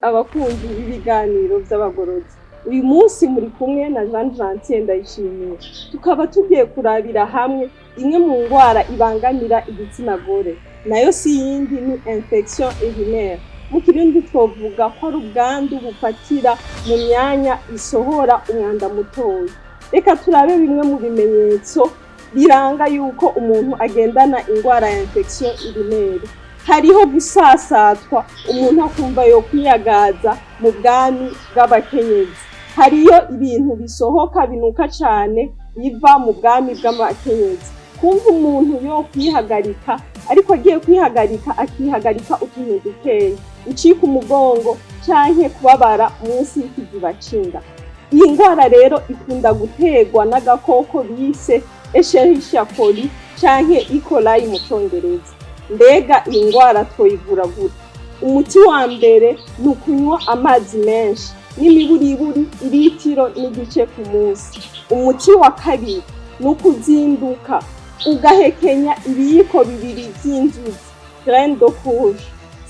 abakunzi b'ibiganiro vy'abagorozi. Uyu munsi muri kumwe na Jean Gentien Ndayishimiye. Tukaba tugiye kurabira hamwe imwe mu ngwara ibangamira igitsina gore. Nayo si yindi ni infection urinaire. Mu kirundi twovuga ko ari ubwandu bufatira mu myanya isohora umwanda mutoyi. Reka turabe bimwe mu bimenyetso biranga yuko umuntu agendana ingwara ya infection urinaire. Hariho gusasatwa, umuntu akumva yo kwiyagaza mu bwami bw'abakenyezi. Hariyo ibintu bisohoka binuka cane biva mu bwami bw'abakenyezi. Kumva umuntu yo kwihagarika, ariko agiye kwihagarika akihagarika utuntu dukeya, ucika umugongo canke kubabara munsi y'ikiziba c'inda. Iyi ngwara rero ikunda guterwa n'agakoko bise Escherichia coli canke E. coli mu Congereza. Mbega iyi ngwara twoyivura gute? Umuti wa mbere ni ukunywa amazi menshi n'imiburiburi litiro n'igice ku munsi. Umuti wa kabiri ni ukuzinduka ugahekenya ibiyiko bibiri vy'inzuzi graine de courge.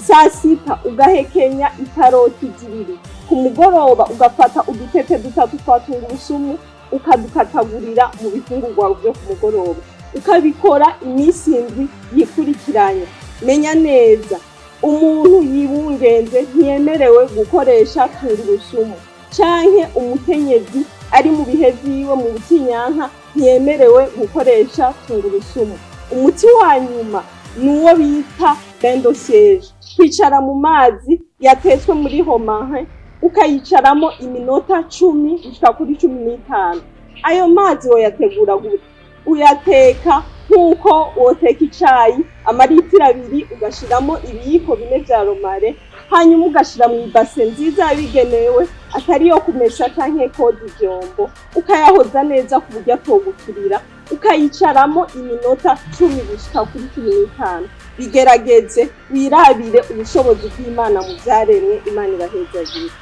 Saa sita ugahekenya ikaroti zibiri. Ku mugoroba ugafata udutete dutatu twa tungurusumu ukadukatagurira mu bifungurwa vyo ku mugoroba. Ukabikora imisi indwi yikurikiranya. Menya neza, umuntu yibungenze ntiyemerewe gukoresha tungurusumu, canke umukenyezi ari mu bihe vyiwe mu butinyanka ntiyemerewe gukoresha tungurusumu. Umuti wa nyuma ni uwo bita bain de siège. Kwicara mu mazi yatetswe muri homahe ukayicaramo iminota 10 gushika kuri 15. Ayo mazi woyategura gute? Uyateka nkuko woteka icayi, amaritiro 2 ugashiramo ibiyiko 4 vya romare, hanyuma ugashira mu ibase nziza yabigenewe atari yo kumesha canke koza ivyombo, ukayahoza neza ku buryo atoguturira, ukayicaramo iminota 10 gushika kuri 15. Bigerageze wirabire ubushobozi bw'Imana mu vyaremwe. Imana irahezagire.